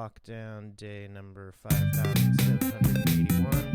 lockdown day number 5781.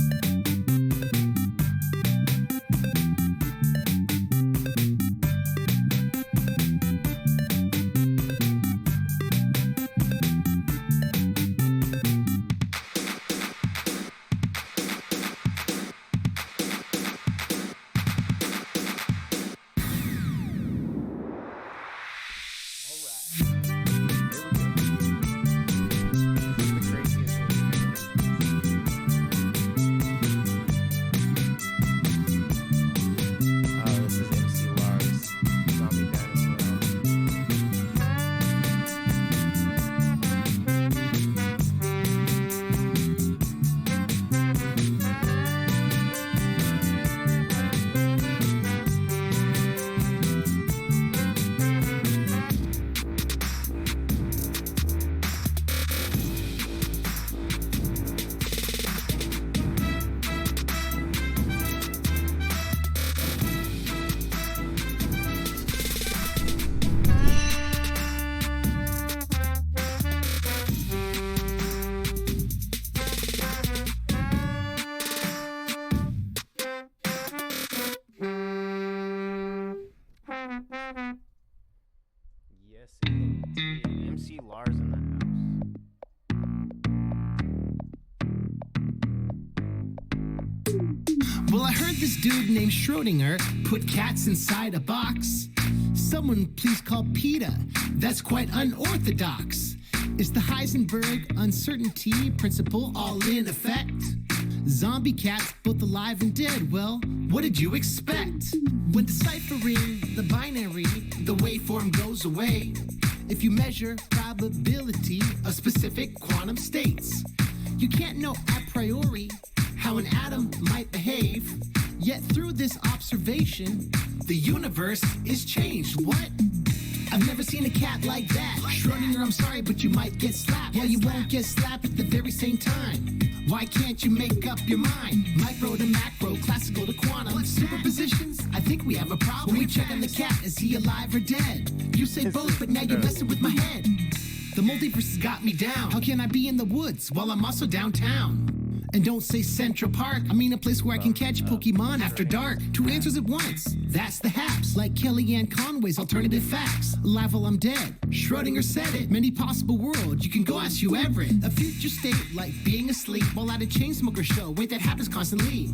Yes, indeed. MC Lars in the house. Well, I heard this dude named Schrodinger put cats inside a box. Someone please call PETA. That's quite unorthodox. Is the Heisenberg uncertainty principle all in effect? Zombie cats, both alive and dead, well, what did you expect? When deciphering the binary, the waveform goes away. If you measure probability of specific quantum states, you can't know a priori how an atom might behave. Yet through this observation, the universe is changed. What? I've never seen a cat like that. Schrodinger, I'm sorry, but you might get slapped. Well, you won't get slapped at the very same time. Why can't you make up your mind? Micro to macro, classical to quantum. Superpositions? I think we have a problem. When we check on the cat, is he alive or dead? You say both, but now you're messing with my head. The multiverse has got me down. How can I be in the woods while I'm also downtown? And don't say Central Park, I mean a place where I can catch Pokemon after dark. Two answers at once, that's the haps. Like Kellyanne Conway's alternative facts. Alive while I'm dead, Schrodinger said it. Many possible worlds, you can go ask Hugh Everett. A future state like being asleep while at a Chainsmoker show. Wait, that happens constantly.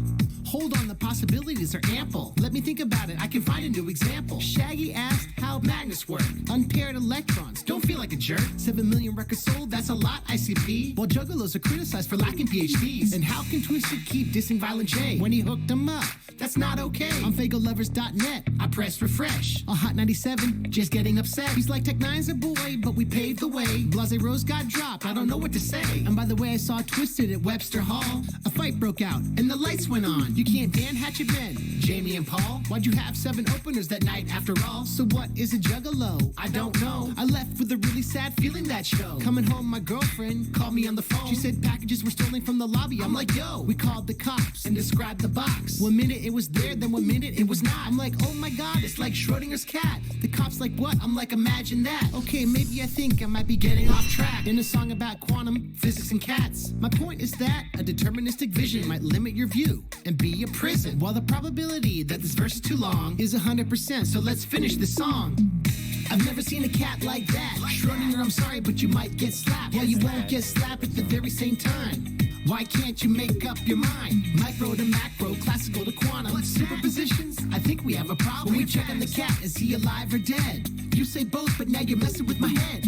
Hold on, the possibilities are ample. Let me think about it, I can find a new example. Shaggy asked how magnets work. Unpaired electrons, don't feel like a jerk. 7 million records sold, that's a lot, ICP. While juggalos are criticized for lacking PhDs. And how can Twisted keep dissing Violent J when he hooked them up? That's not okay. On FagoLovers.net, I press refresh. On Hot 97, just getting upset. He's like, Tech Nine's a boy, but we paved the way. Blase Rose got dropped, I don't know what to say. And by the way, I saw Twisted at Webster Hall. A fight broke out, and the lights went on. You can't Dan Hatchet Ben, Jamie and Paul. Why'd you have 7 openers that night after all? So what is a juggalo? I don't know. I left with a really sad feeling that show. Coming home, my girlfriend called me on the phone. She said packages were stolen from the lobby. I'm like, yo, we called the cops and described the box. 1 minute it was there, then 1 minute it was not. I'm like, oh my god, it's like Schrodinger's cat. The cops like, what? I'm like, imagine that. Okay, maybe I think I might be getting off track in a song about quantum physics and cats. My point is that a deterministic vision might limit your view and be a prison, while the probability that this verse is too long is 100%. So let's finish the song. I've never seen a cat like that. Schrodinger, I'm sorry, but you might get slapped. Well, you won't get slapped at the very same time. Why can't you make up your mind? Micro to macro, classical to quantum. Superpositions? I think we have a problem. When we check on the cat, is he alive or dead? You say both, but now you're messing with my head.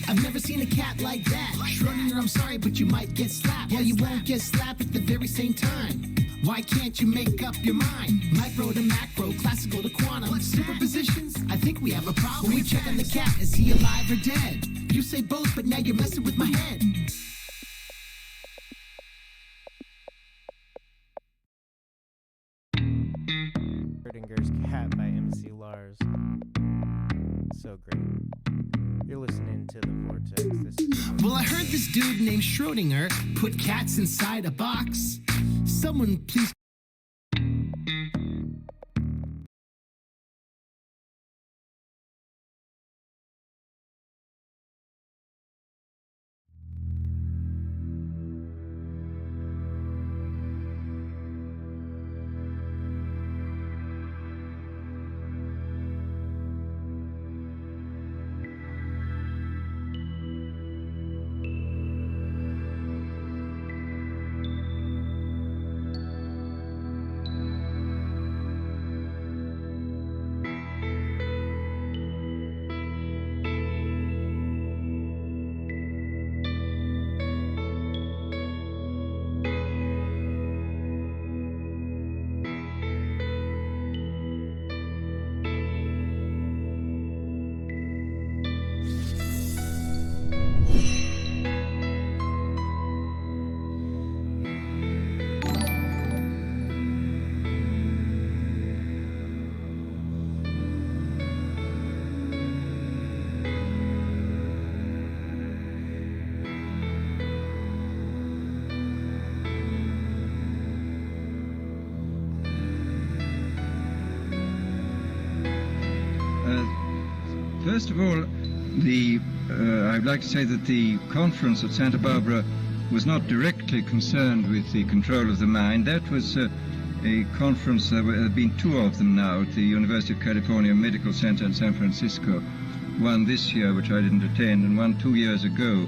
I've never seen a cat like that. Schrodinger, I'm sorry, but you might get slapped. Well, you won't get slapped at the very same time. Why can't you make up your mind? Micro to macro, classical to quantum. Superpositions? I think we have a problem. When we check on the cat, is he alive or dead? You say both, but now you're messing with my head. Schrodinger's Cat by MC Lars. So great. You're listening to the Vortex. This is Well, I heard this dude named Schrodinger put cats inside a box. Someone please first of all, I'd like to say that the conference at Santa Barbara was not directly concerned with the control of the mind. That was a conference, there have been two of them now, at the University of California Medical Center in San Francisco. One this year, which I didn't attend, and one 2 years ago,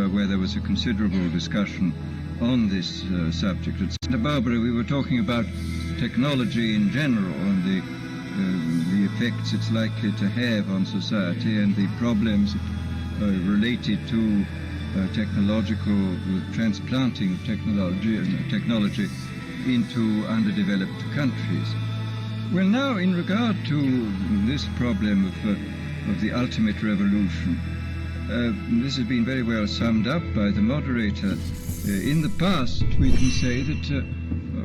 where there was a considerable discussion on this subject. At Santa Barbara, we were talking about technology in general and the effects it's likely to have on society and the problems related to technological transplanting of technology into underdeveloped countries. Well, now, in regard to this problem of the ultimate revolution, this has been very well summed up by the moderator. In the past, we can say that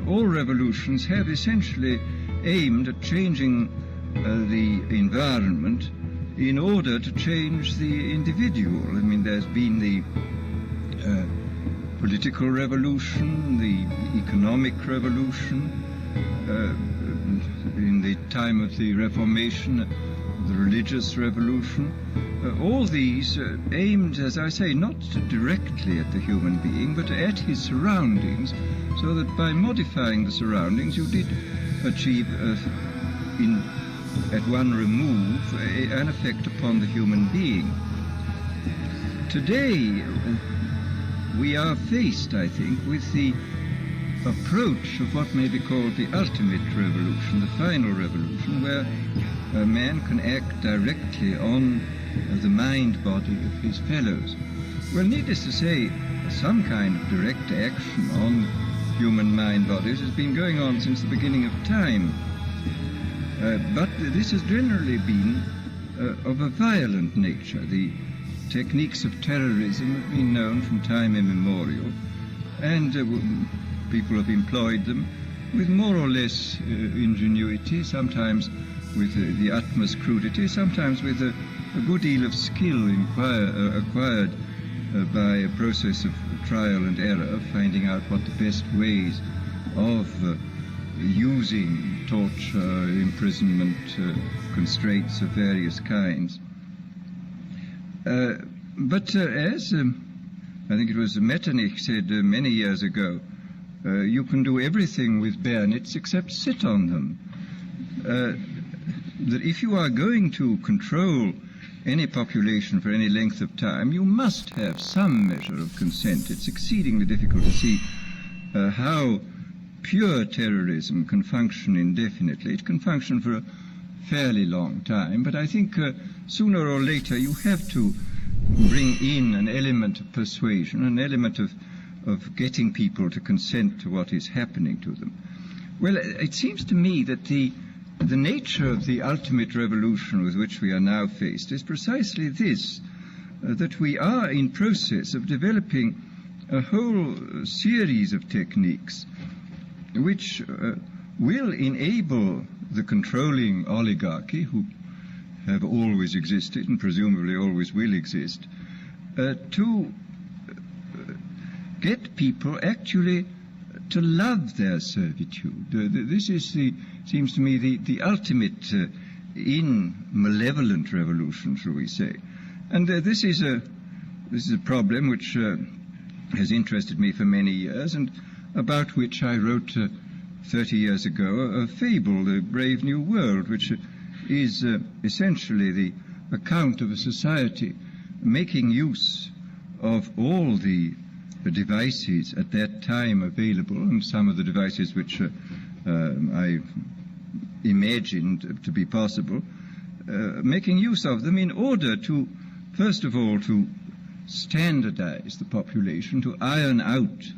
all revolutions have essentially aimed at changing the environment in order to change the individual. I mean, there's been the political revolution, the economic revolution, in the time of the Reformation, the religious revolution. All these aimed, as I say, not directly at the human being, but at his surroundings, so that by modifying the surroundings you did achieve, at one remove, an effect upon the human being. Today, we are faced, I think, with the approach of what may be called the ultimate revolution, the final revolution, where a man can act directly on the mind-body of his fellows. Well, needless to say, some kind of direct action on human mind-bodies has been going on since the beginning of time. But this has generally been of a violent nature. The techniques of terrorism have been known from time immemorial, and people have employed them with more or less ingenuity, sometimes with the utmost crudity, sometimes with a good deal of skill acquired by a process of trial and error, finding out what the best ways of using torture, imprisonment, constraints of various kinds. But as I think it was Metternich said many years ago, you can do everything with bayonets except sit on them. That if you are going to control any population for any length of time, you must have some measure of consent. It's exceedingly difficult to see how pure terrorism can function indefinitely. It can function for a fairly long time, but I think sooner or later you have to bring in an element of persuasion, an element of getting people to consent to what is happening to them. Well, it seems to me that the nature of the ultimate revolution with which we are now faced is precisely this, that we are in process of developing a whole series of techniques which will enable the controlling oligarchy, who have always existed and presumably always will exist, to get people actually to love their servitude. This is seems to me the ultimate in malevolent revolution, shall we say. And this is a problem which has interested me for many years, and about which I wrote 30 years ago a fable, The Brave New World, which is essentially the account of a society making use of all the devices at that time available, and some of the devices which I imagined to be possible, making use of them in order to, first of all, to standardize the population, to iron out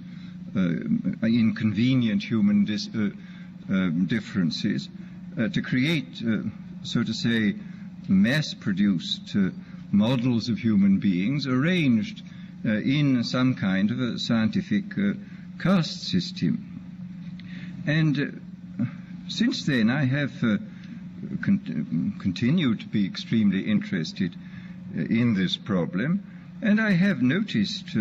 inconvenient human differences, to create, so to say, mass-produced models of human beings arranged in some kind of a scientific caste system. And since then I have continued to be extremely interested in this problem, and I have noticed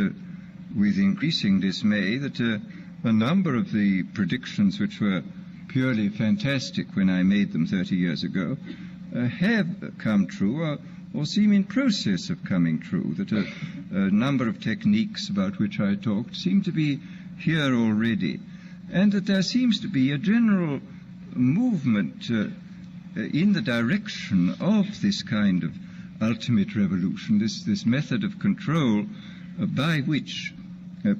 with increasing dismay that a number of the predictions which were purely fantastic when I made them 30 years ago have come true, or seem in process of coming true, that a number of techniques about which I talked seem to be here already, and that there seems to be a general movement in the direction of this kind of ultimate revolution, this method of control by which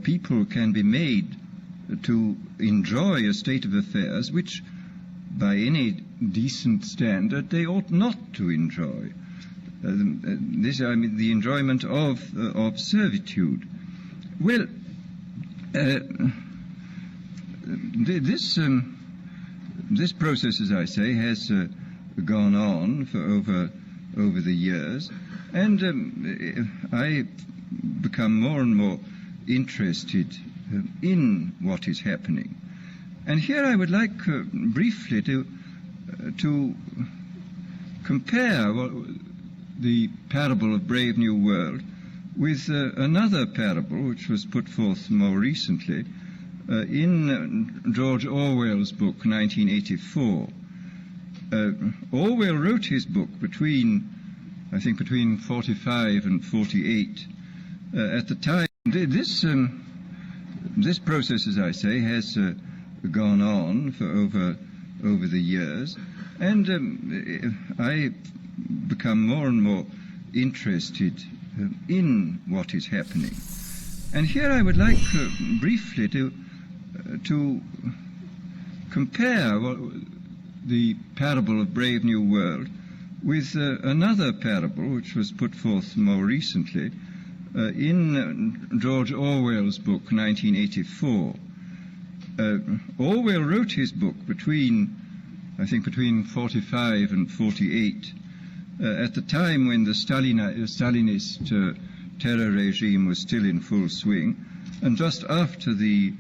people can be made to enjoy a state of affairs which, by any decent standard, they ought not to enjoy. I mean, the enjoyment of servitude. Well, this process, as I say, has gone on for over the years, and I become more and more interested in what is happening. And here I would like briefly to compare the parable of Brave New World with another parable which was put forth more recently in George Orwell's book, 1984. Orwell wrote his book between 45 and 48. At the time, this process, as I say, has gone on for over the years, and I become more and more interested in what is happening. And here I would like briefly to compare the parable of Brave New World with another parable which was put forth more recently in George Orwell's book, 1984. Orwell wrote his book between 45 and 48, at the time when the Stalinist terror regime was still in full swing, and just after the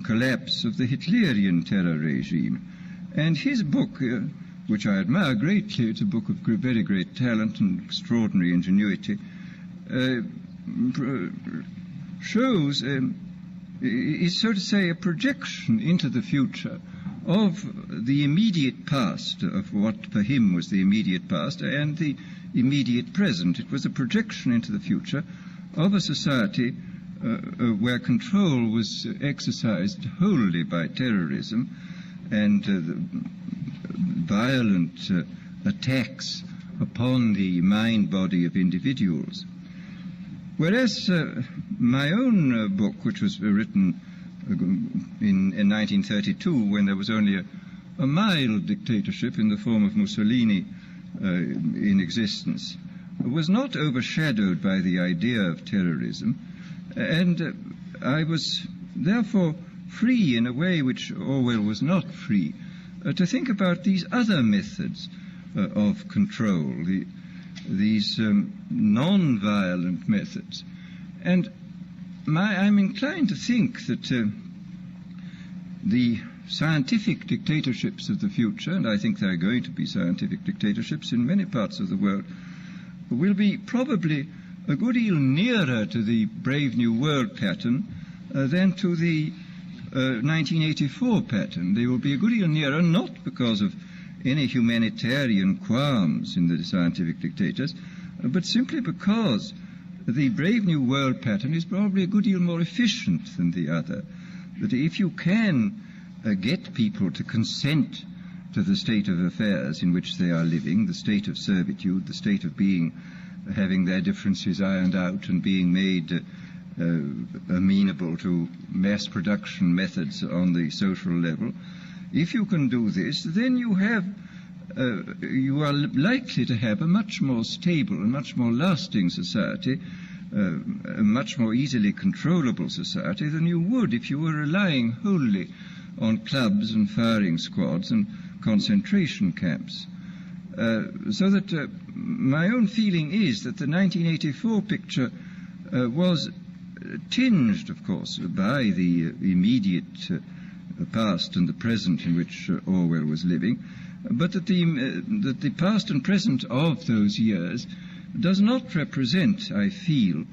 collapse of the Hitlerian terror regime. And his book, which I admire greatly, it's a book of very great talent and extraordinary ingenuity, shows, is so to say, a projection into the future of the immediate past, of what for him was the immediate past, and the immediate present. It was a projection into the future of a society where control was exercised wholly by terrorism and violent attacks upon the mind-body of individuals. Whereas my own book, which was written in 1932, when there was only a mild dictatorship in the form of Mussolini in existence, was not overshadowed by the idea of terrorism, and I was therefore free in a way which Orwell was not free, to think about these other methods of control, these non-violent methods. And I'm inclined to think that the scientific dictatorships of the future, and I think there are going to be scientific dictatorships in many parts of the world, will be probably a good deal nearer to the Brave New World pattern than to the 1984 pattern. They will be a good deal nearer, not because of any humanitarian qualms in the scientific dictators, but simply because the Brave New World pattern is probably a good deal more efficient than the other. That if you can get people to consent to the state of affairs in which they are living, the state of servitude, the state of having their differences ironed out and being made amenable to mass production methods on the social level, if you can do this, then you are likely to have a much more stable and much more lasting society, a much more easily controllable society than you would if you were relying wholly on clubs and firing squads and concentration camps. So that my own feeling is that the 1984 picture was tinged, of course, by the immediate past and the present in which Orwell was living, but that the past and present of those years does not represent, I feel,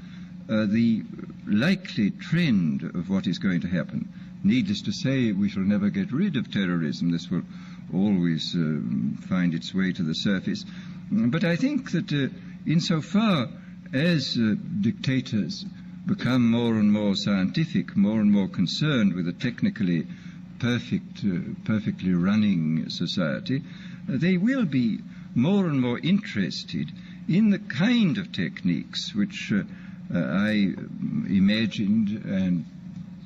the likely trend of what is going to happen. Needless to say, we shall never get rid of terrorism. This will always find its way to the surface. But I think that insofar as dictators become more and more scientific, more and more concerned with a technically perfectly running society, they will be more and more interested in the kind of techniques which I imagined and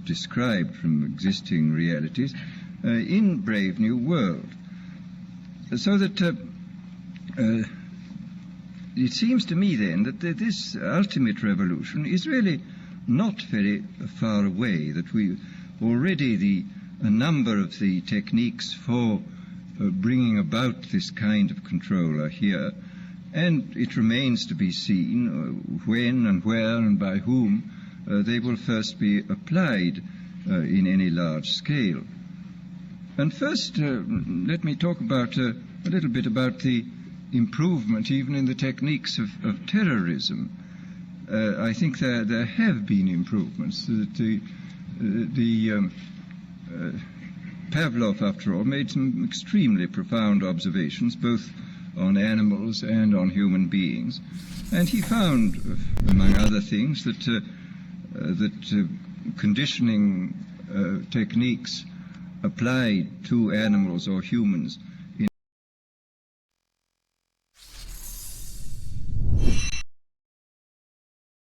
described from existing realities in Brave New World. So that it seems to me then that this ultimate revolution is really not very far away, that we already a number of the techniques for bringing about this kind of control are here, and it remains to be seen when and where and by whom they will first be applied in any large scale. And first, let me talk about a little bit about the improvement even in the techniques of terrorism. I think there have been improvements. Pavlov, after all, made some extremely profound observations, both on animals and on human beings. And he found, among other things, that conditioning techniques applied to animals or humans